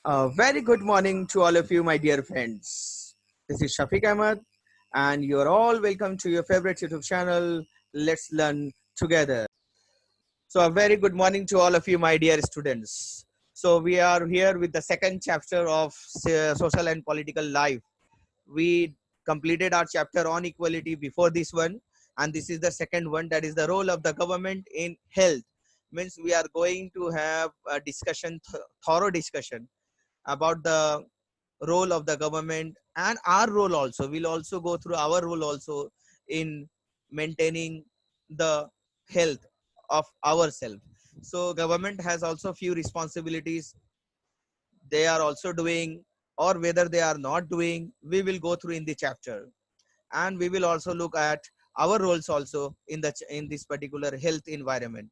Very good morning to all of you, my dear friends. This is Shafiq Ahmed, and you're all welcome to your favorite YouTube channel, Let's Learn Together. So, a very good morning to all of you, my dear students. So, we are here with the second chapter of social and political life. We completed our chapter on equality before this one, and this is the second one, that is the role of the government in health. Means we are going to have a discussion, thorough discussion about the role of the government and our role also. We'll also go through our role also in maintaining the health of ourselves. So government has also few responsibilities they are also doing, or whether they are not doing, we will go through in the chapter. And we will also look at our roles also in the in this particular health environment.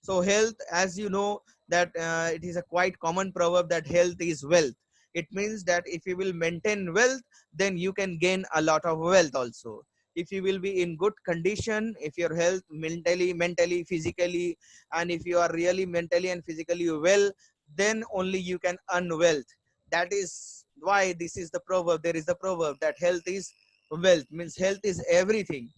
So health, as you know, that it is a quite common proverb that health is wealth. It means that if you will maintain wealth, then you can gain a lot of wealth also. If you will be in good condition, if your health mentally, physically, and if you are really mentally and physically well, then only you can earn wealth. That is why this is the proverb. There is the proverb that health is wealth. Means health is everything.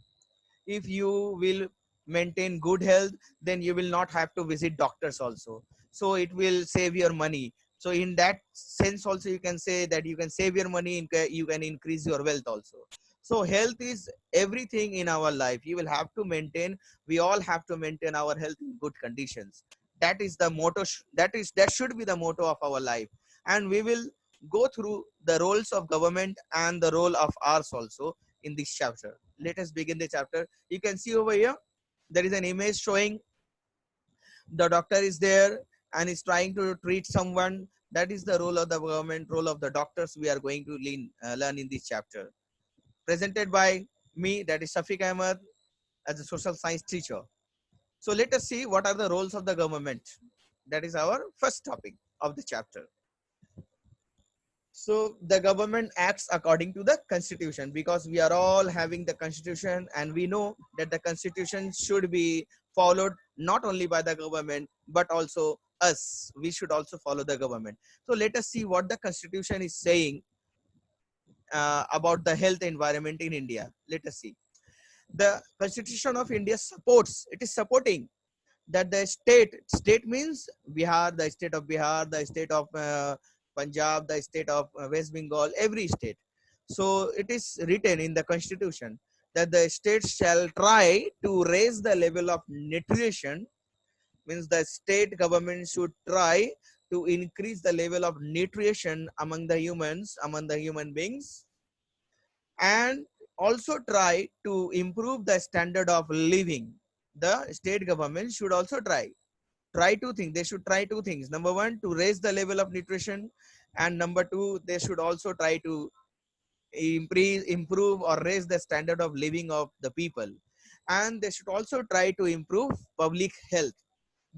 If you will maintain good health, then you will not have to visit doctors also, so it will save your money. So in that sense also, you can say that you can save your money, you can increase your wealth also. So health is everything in our life. You will have to maintain, we all have to maintain our health in good conditions. That is the motto, that should be the motto of our life. And we will go through the roles of government and the role of ours also in this chapter. Let us begin the chapter. You can see over here, there is an image showing the doctor is there and is trying to treat someone. That is the role of the government, role of the doctors we are going to learn in this chapter. Presented by me, that is Shafiq Ahmed, as a social science teacher. So let us see what are the roles of the government. That is our first topic of the chapter. So the government acts according to the constitution, because we are all having the constitution, and we know that the constitution should be followed not only by the government but also us. We should also follow the government. So let us see what the constitution is saying about the health environment in India. Let us see. The constitution of India supports, it is supporting that the state means Bihar, the state of Bihar, the state of Punjab, the state of West Bengal, every state. So it is written in the constitution that the states shall try to raise the level of nutrition. Means the state government should try to increase the level of nutrition among the humans, among the human beings, and also try to improve the standard of living. The state government should also try two things. They should try two things. Number one, to raise the level of nutrition, and number two, they should also try to improve or raise the standard of living of the people. And they should also try to improve public health.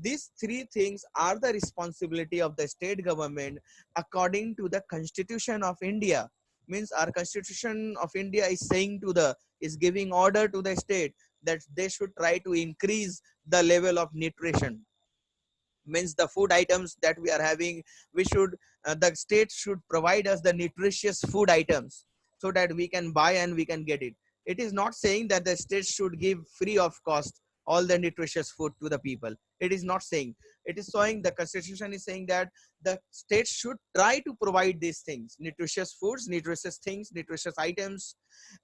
These three things are the responsibility of the state government according to the Constitution of India. Means our Constitution of India is saying to the, is giving order to the state that they should try to increase the level of nutrition. Means the food items that we are having, we should the state should provide us the nutritious food items, so that we can buy and we can get it. It is not saying that the state should give free of cost all the nutritious food to the people. It is not saying. It is saying, the constitution is saying that the state should try to provide these things, nutritious foods, nutritious things, nutritious items.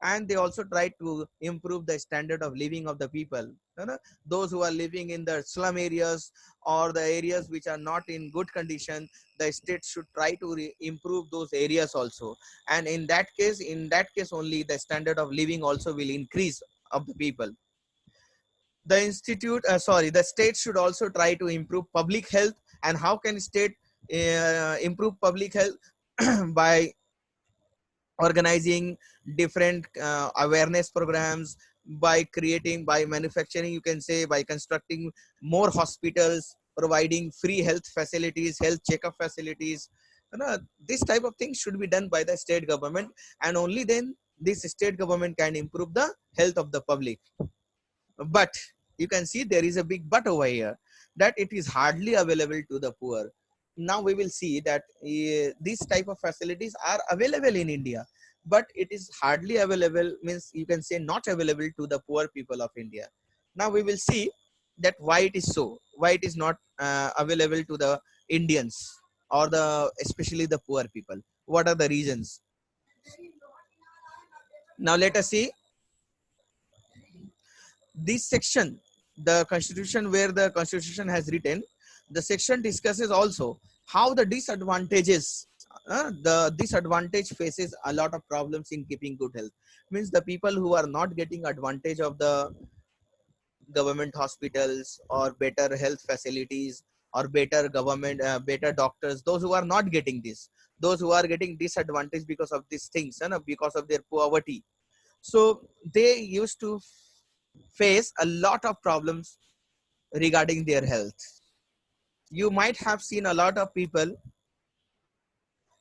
And they also try to improve the standard of living of the people. You know, those who are living in the slum areas or the areas which are not in good condition, the state should try to improve those areas also. And in that case only, the standard of living also will increase of the people. The state should also try to improve public health. And how can state improve public health? By organizing different awareness programs, by creating, by manufacturing, you can say, by constructing more hospitals, providing free health facilities, health checkup facilities. You know, this type of things should be done by the state government, and only then this state government can improve the health of the public. But you can see there is a big but over here, that it is hardly available to the poor. now we will see that these type of facilities are available in India, but it is hardly available, means you can say not available to the poor people of India. Now we will see that why it is so, why it is not available to the Indians, or the especially the poor people. What are the reasons? Now let us see this section, the constitution, where the constitution has written, the section discusses also how the disadvantages, the disadvantage faces a lot of problems in keeping good health. Means the people who are not getting advantage of the government hospitals or better health facilities or better government, better doctors, those who are not getting this, those who are getting disadvantage because of these things, because of their poverty. So they used to face a lot of problems regarding their health. You might have seen a lot of people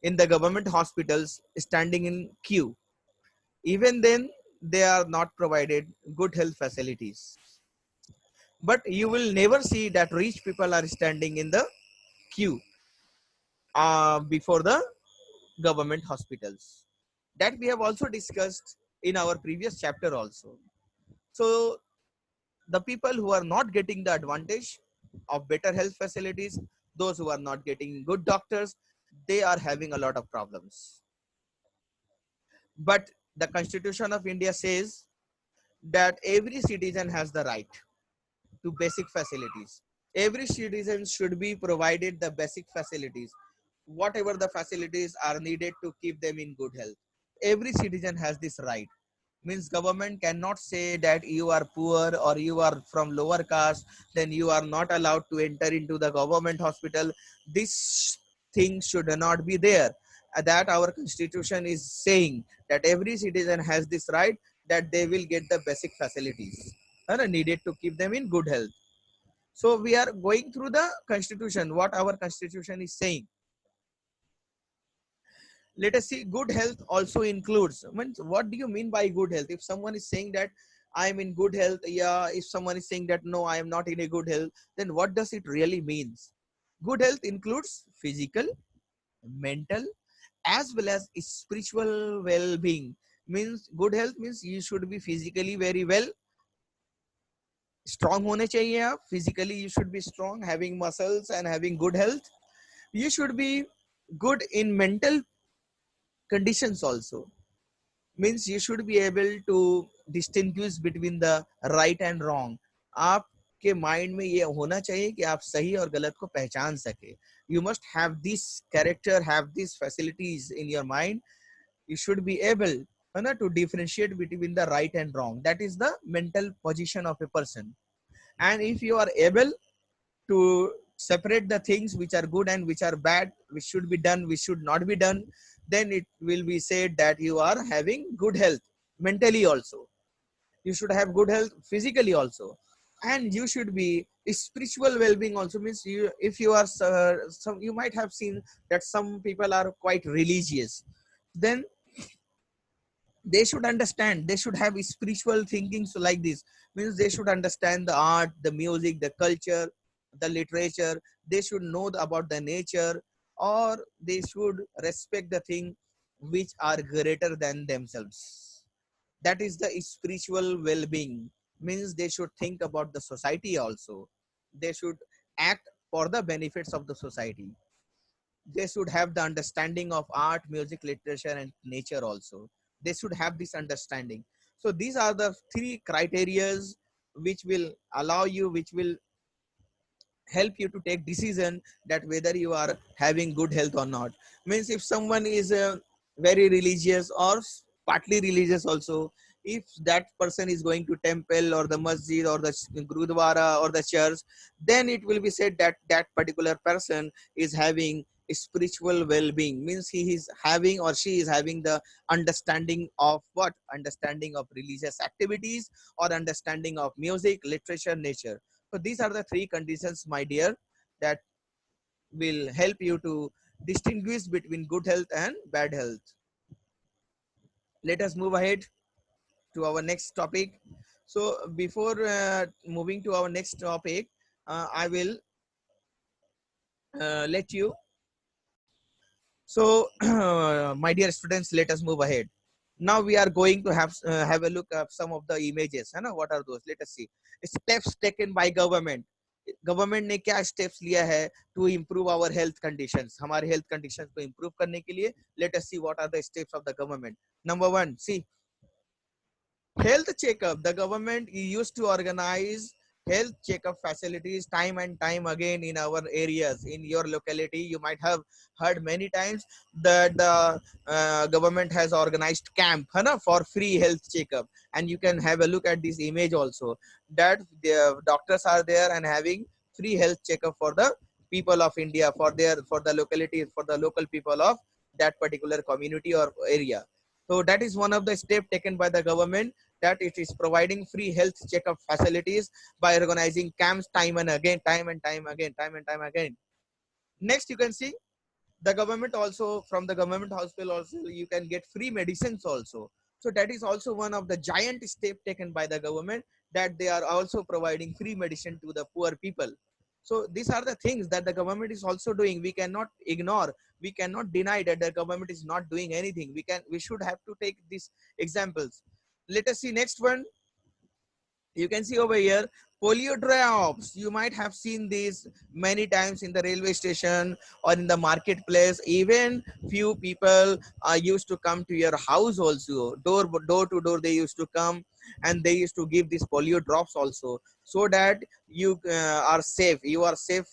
in the government hospitals standing in queue. Even then, they are not provided good health facilities. But you will never see that rich people are standing in the queue before the government hospitals. That we have also discussed in our previous chapter also. So the people who are not getting the advantage of better health facilities, those who are not getting good doctors, they are having a lot of problems. But the Constitution of India says that every citizen has the right to basic facilities. Every citizen should be provided the basic facilities, whatever the facilities are needed to keep them in good health. Every citizen has this right. Means government cannot say that you are poor or you are from lower caste, then you are not allowed to enter into the government hospital. This thing should not be there. That our constitution is saying that every citizen has this right, that they will get the basic facilities needed to keep them in good health. So we are going through the constitution, what our constitution is saying. Let us see, good health also includes, means what do you mean by good health? If someone is saying that I am in good health, yeah, if someone is saying that no, I am not in a good health, then what does it really means? Good health includes physical, mental, as well as spiritual well-being. Means good health means you should be physically very well, strong होने चाहिए आप, physically you should be strong, having muscles and having good health. You should be good in mental conditions also. Means you should be able to distinguish between the right and wrong. आपके mind में ये होना चाहिए कि आप सही और गलत को पहचान सके. You must have this character, have these facilities in your mind. You should be able to differentiate between the right and wrong. That is the mental position of a person. And if you are able to separate the things which are good and which are bad, which should be done, which should not be done, then it will be said that you are having good health mentally also. You should have good health physically also, and you should be spiritual well-being also. Means you, if you are some, you might have seen that some people are quite religious, then they should understand, they should have spiritual thinking. So like this, means they should understand the art, the music, the culture, the literature. They should know about the nature, or they should respect the thing which are greater than themselves. That is the spiritual well-being. Means they should think about the society also. They should act for the benefits of the society. They should have the understanding of art, music, literature, and nature also. They should have this understanding. So these are the three criterias which will allow you, which will help you to take decision that whether you are having good health or not. Means if someone is very religious or partly religious also, if that person is going to temple or the masjid or the gurudwara or the church, then it will be said that that particular person is having spiritual well-being. Means he is having or she is having the understanding of what? Understanding of religious activities, or understanding of music, literature, nature. So these are the three conditions, my dear, that will help you to distinguish between good health and bad health. Let us move ahead to our next topic. So before moving to our next topic, I will let you So my dear students, let us move ahead. Now we are going to have a look at some of the images, है ना? What are those? Let us see. Steps taken by government. Government ने क्या steps लिया है to improve our health conditions, हमारे health conditions को improve करने के लिए. Let us see what are the steps of the government. Number 1, see health checkup. The government used to organize health checkup facilities time and time again in our areas, in your locality. You might have heard many times that the government has organized camp, है ना, for free health checkup. And you can have a look at this image also, that the doctors are there and having free health checkup for the people of India, for the locality, for the local people of that particular community or area. So that is one of the steps taken by the government, that it is providing free health checkup facilities by organizing camps time and again, time and time again. Next, you can see the government also, from the government hospital also, you can get free medicines also. So that is also one of the giant step taken by the government, that they are also providing free medicine to the poor people. So these are the things that the government is also doing. We cannot ignore, we cannot deny that the government is not doing anything. We should have to take these examples. Let us see next one. You can see over here polio drops. You might have seen these many times in the railway station or in the marketplace. Even few people used to come to your house also, door to door they used to come, and they used to give these polio drops also, so that you are safe,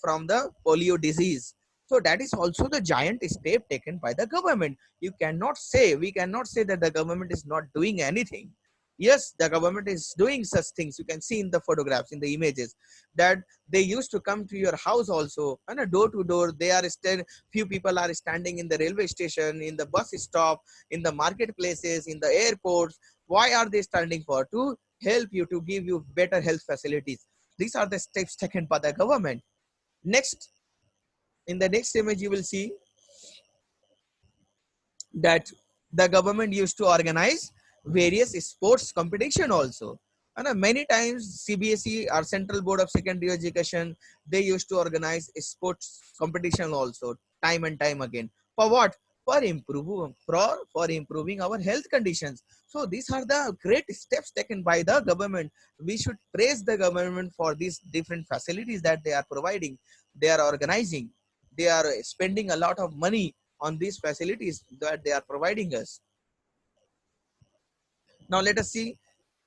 from the polio disease. So that is also the giant step taken by the government. We cannot say that the government is not doing anything. Yes, the government is doing such things. You can see in the photographs, in the images, that they used to come to your house also, and a door to door. They are still, few people are standing in the railway station, in the bus stop, in the marketplaces, in the airports. Why are they standing for? To help you, to give you better health facilities. These are the steps taken by the government. Next, in the next image, you will see that the government used to organize various sports competition also. And many times CBSE, or Central Board of Secondary Education, they used to organize sports competition also time and time again. For what? For improving our health conditions. So these are the great steps taken by the government. We should praise the government for these different facilities that they are providing, they are organizing, they are spending a lot of money on these facilities that they are providing us. Now let us see,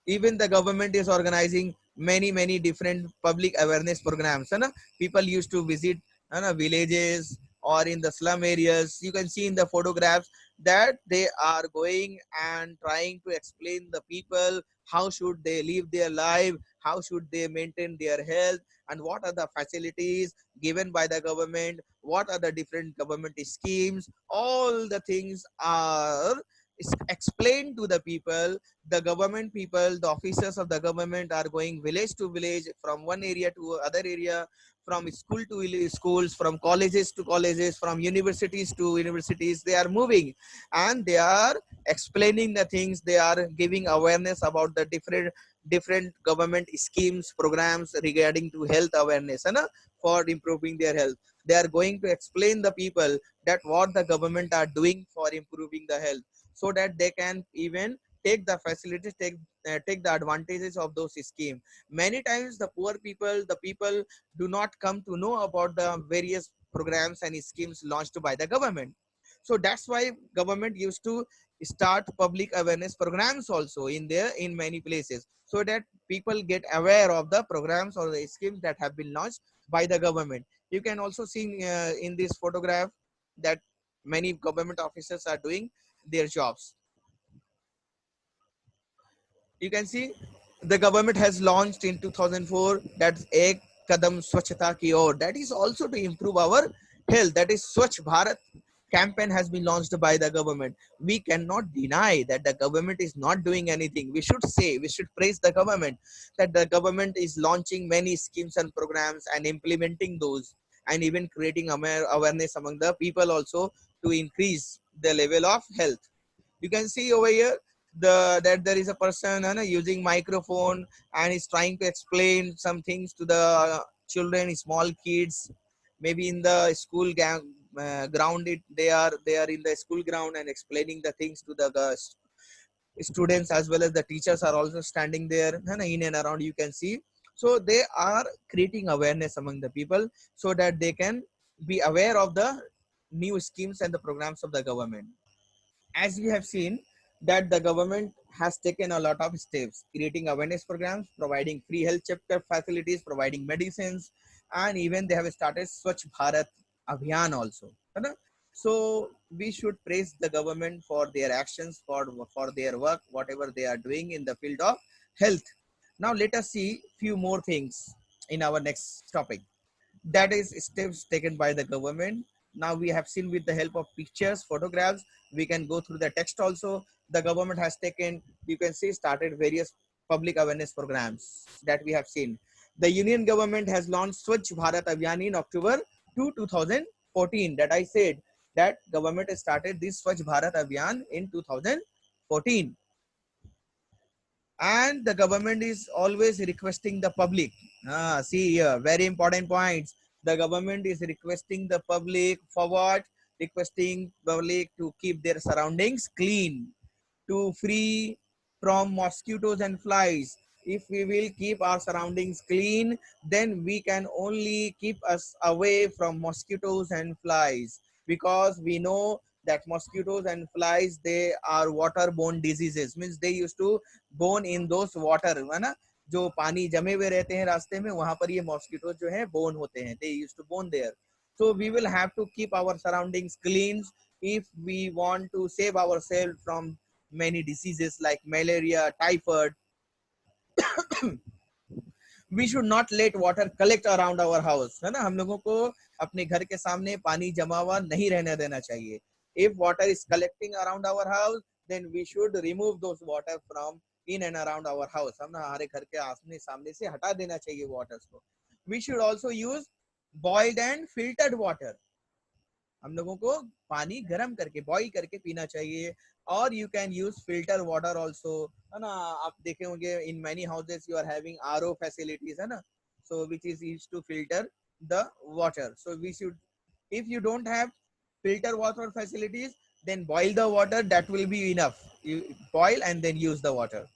even the government is organizing many different public awareness programs. And people used to visit villages or in the slum areas. You can see in the photographs that they are going and trying to explain the people how should they live their life, how should they maintain their health, and what are the facilities given by the government, what are the different government schemes. All the things are explained to the people. The government people, the officers of the government, are going village to village, from one area to other area, from school to schools, from colleges to colleges, from universities to universities. They are moving and they are explaining the things. They are giving awareness about the different government schemes, programs regarding to health awareness, and for improving their health. They are going to explain the people that what the government are doing for improving the health, so that they can even take the facilities, take the advantages of those schemes. Many times the poor people, the people do not come to know about the various programs and schemes launched by the government. So that's why government used to start public awareness programs also in many places, so that people get aware of the programs or the schemes that have been launched by the government. You can also see in this photograph that many government officers are doing their jobs. You can see the government has launched in 2004, that's Ek Kadam Swachhata Ki Or. That is also to improve our health. That is Swachh Bharat campaign has been launched by the government. We cannot deny that the government is not doing anything. We should praise the government, that the government is launching many schemes and programs and implementing those, and even creating awareness among the people also, to increase the level of health. You can see over here that there is a person using microphone and is trying to explain some things to the children, small kids, maybe in the school ground it. They are in the school ground and explaining the things to the students, as well as the teachers are also standing there, in and around, you can see. So they are creating awareness among the people so that they can be aware of the new schemes and the programs of the government. As we have seen that the government has taken a lot of steps, creating awareness programs, providing free health checkup facilities, providing medicines, and even they have started Swachh Bharat Abhiyan also. है ना? So we should praise the government for their actions, for their work, whatever they are doing in the field of health. Now let us see few more things in our next topic, that is steps taken by the government. Now we have seen with the help of pictures, photographs, we can go through the text also. The government has taken, you can see, started various public awareness programs that we have seen. The union government has launched Swachh Bharat Abhiyan in October 2, 2014. That I said that government has started this Swachh Bharat Abhiyan in 2014. And the government is always requesting the public, see here, very important points. The government is requesting the public for what? Requesting public to keep their surroundings clean, to free from mosquitoes and flies. If we will keep our surroundings clean, then we can only keep us away from mosquitoes and flies, because we know that mosquitoes and flies, they are waterborne diseases, means they used to born in those water, है ना, जो पानी जमे हुए रहते हैं रास्ते में, वहां पर ये मॉस्किटो जो है बोर्न होते हैं, they used to born there. So we will have to keep our surroundings clean if we want to save ourselves from many diseases like malaria, typhoid. We should not let water collect around our house, है ना, हम लोगों को अपने घर के सामने पानी जमा हुआ नहीं रहने देना चाहिए. If water is collecting around our house, then we should remove those water from in and around our house. हम ना हमारे घर के आसने सामने से हटा देना चाहिए waters को. We should also use boiled and filtered water. हम लोगों को पानी गर्म करके बॉईल करके पीना चाहिए. और you can use filter water also, है ना. आप देखे होंगे in many houses you are having RO facilities, है ना, so which is used to filter the water. So we should, if you don't have filter water facilities, then boil the water, that will be enough. You boil and then use the water.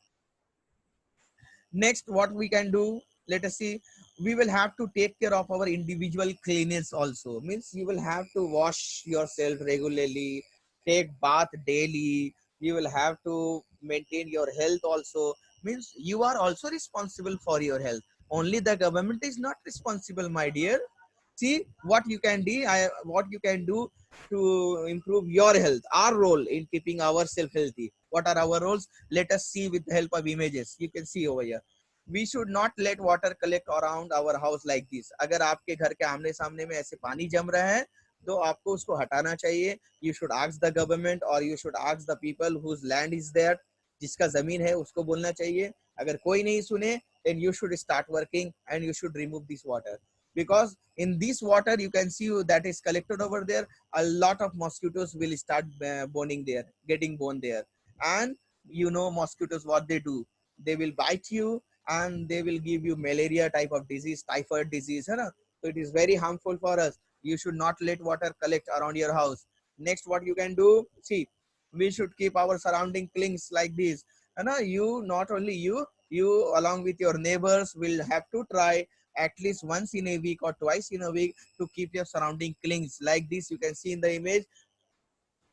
Next, what we can do, let us see. We will have to take care of our individual cleanliness also. Means you will have to wash yourself regularly, take bath daily. You will have to maintain your health also. Means you are also responsible for your health. Only the government is not responsible, my dear. See what you can do. What you can do to improve your health. Our role in keeping ourselves healthy. What are our roles? Let us see with the help of images. You can see over here. We should not let water collect around our house like this. अगर आपके घर के आमने सामने में ऐसे पानी जम रहा है, तो आपको उसको हटाना चाहिए. You should ask the government or you should ask the people whose land is there. जिसका जमीन है उसको बोलना चाहिए. अगर कोई नहीं सुने, then you should start working and you should remove this water. Because in this water you can see that is collected over there, a lot of mosquitoes will start borning there, getting born there. And you know mosquitoes what they do, they will bite you and they will give you malaria type of disease, typhoid disease, hai na? So it is very harmful for us. You should not let water collect around your house. Next, what you can do, see, we should keep our surrounding clean like this, hai na? You, not only you along with your neighbors will have to try at least once in a week or twice in a week to keep your surrounding clean like this. You can see in the image,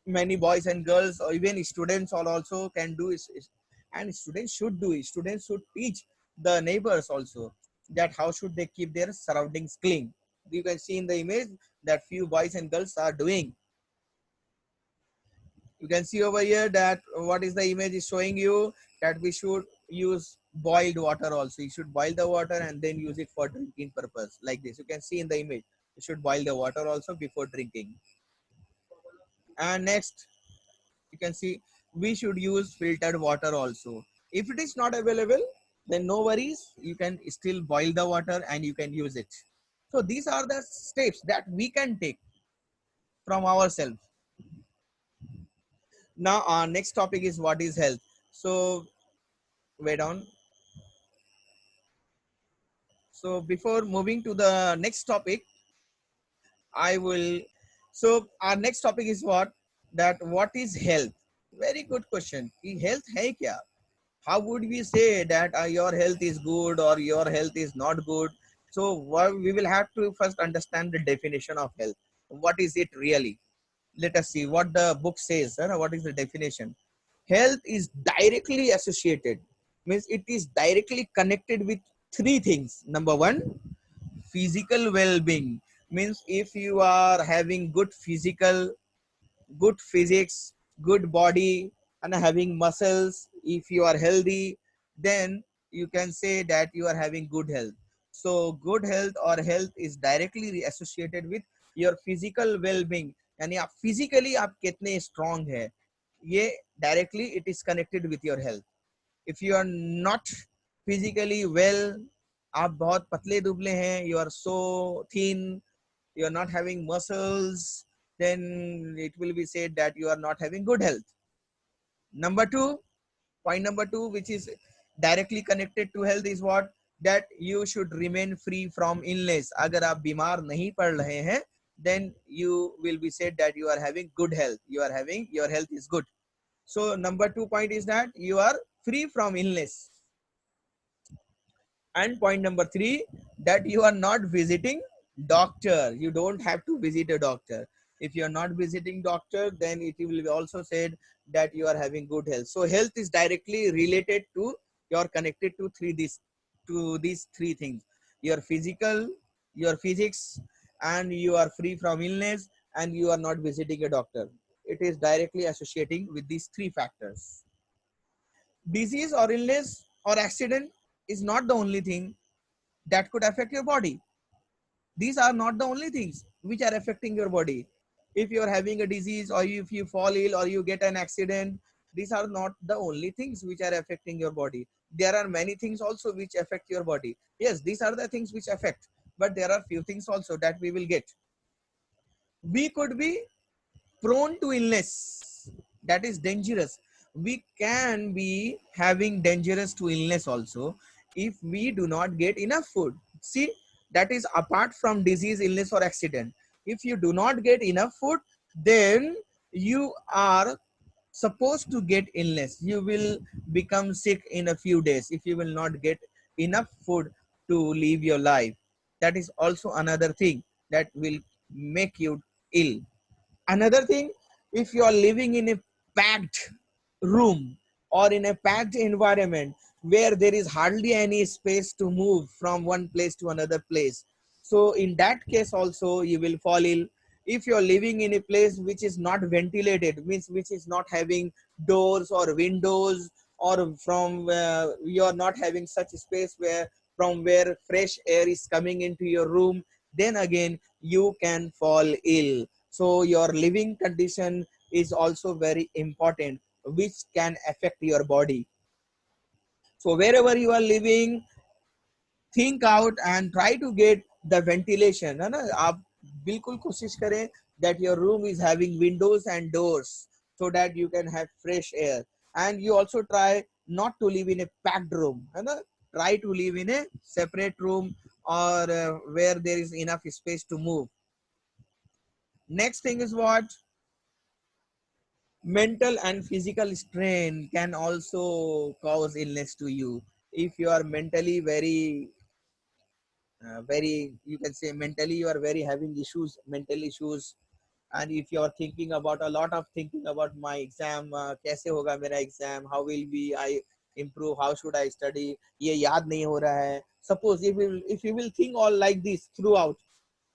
many boys and girls or even students all also can do it, and students should do it. Students should teach the neighbors also that how should they keep their surroundings clean. You can see in the image that few boys and girls are doing. You can see over here that what is the image is showing you, that we should use boiled water also. You should boil the water and then use it for drinking purpose like this. You can see in the image, you should boil the water also before drinking. And next, you can see we should use filtered water also. If it is not available, then no worries, you can still boil the water and you can use it. So these are the steps that we can take from ourselves. Now our next topic is what is health. So wait on. So before moving to the next topic, I will So our next topic is what is health? Very good question. कि health है क्या? How would we say that your health is good or your health is not good? So we will have to first understand the definition of health. What is it really? Let us see what the book says. What is the definition? Health is directly associated, means it is directly connected with three things. Number one, physical well-being, means if you are having good physics, good body, and having muscles, if you are healthy, then you can say that you are having good health. So good health or health is directly associated with your physical well-being. यानी आप physically आप कितने strong है, ये directly it is connected with your health. If you are not physically well, आप बहुत पतले दुबले हैं, you are so thin, you are not having muscles, then it will be said that you are not having good health. Number two, point number two, which is directly connected to health, is what? That you should remain free from illness. अगर आप बीमार नहीं पड़ रहे हैं, then you will be said that you are having good health. Your health is good. So number 2 point is that you are free from illness. And point number 3, that you are not visiting doctor. You don't have to visit a doctor. If you are not visiting doctor, then it will be also said that you are having good health. So health is directly related to, you are connected to these three things: your physical, your physics, and you are free from illness, and you are not visiting a doctor. It is directly associating with these three factors. Disease or illness or accident is not the only thing that could affect your body. These are not the only things which are affecting your body. If you are having a disease, or if you fall ill, or you get an accident, these are not the only things which are affecting your body. There are many things also which affect your body. Yes, these are the things which affect, but there are few things also that we will get. We could be prone to illness that is dangerous. We can be having dangerous to illness also if we do not get enough food. See, that is apart from disease, illness, or accident. If you do not get enough food, then you are supposed to get illness. You will become sick in a few days if you will not get enough food to live your life. That is also another thing that will make you ill. Another thing, if you are living in a packed room or in a packed environment where there is hardly any space to move from one place to another place, so in that case also you will fall ill. If you are living in a place which is not ventilated, means which is not having doors or windows, or from you are not having such a space where from where fresh air is coming into your room, then again you can fall ill. So your living condition is also very important, which can affect your body. So wherever you are living, think out and try to get the ventilation, है ना? आप बिल्कुल कोशिश करें that your room is having windows and doors so that you can have fresh air. And you also try not to live in a packed room, है ना? Try to live in a separate room, or where there is enough space to move. Next thing is what? Mental and physical strain can also cause illness to you. If you are mentally very, you can say mentally you are very having issues, mental issues, and if you are thinking about a lot of thinking about my exam, कैसे होगा मेरा exam, how will be I improve, how should I study, ये याद नहीं हो रहा है. Suppose if you will think all like this throughout,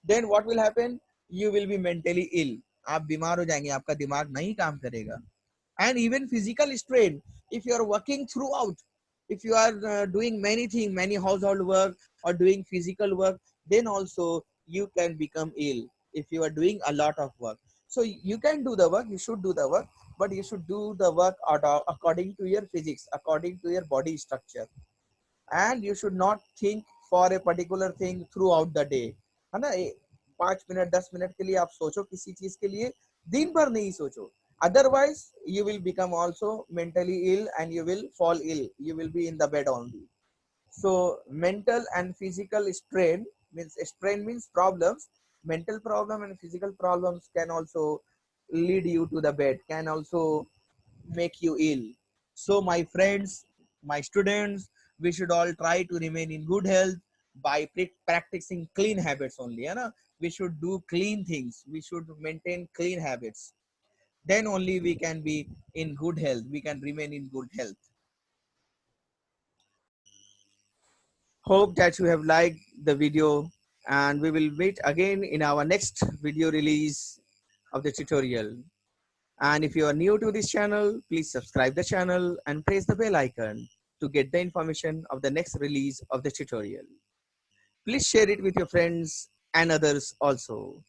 then what will happen? You will be mentally ill. आप बीमार हो जाएंगे, आपका दिमाग नहीं काम करेगा. And even physical strain, if you are working throughout, if you are doing many things, many household work, or doing physical work, then also you can become ill if you are doing a lot of work. So you can do the work, you should do the work, but you should do the work according to your physics, according to your body structure. And you should not think for a particular thing throughout the day, है ना? 5 minute 10 minute के लिए आप सोचो किसी चीज के लिए, दिन भर नहीं सोचो. Otherwise you will become also mentally ill and you will fall ill, you will be in the bed only. So mental and physical strain means problems, mental problem and physical problems can also lead you to the bed, can also make you ill. So my friends, my students, we should all try to remain in good health by practicing clean habits only. You know? We should do clean things. We should maintain clean habits. Then only we can be in good health. We can remain in good health. Hope that you have liked the video, and we will meet again in our next video release of the tutorial. And if you are new to this channel, please subscribe the channel and press the bell icon to get the information of the next release of the tutorial. Please share it with your friends and others also.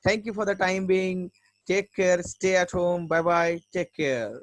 Thank you for the time being. Take care. Stay at home. Bye bye. Take care.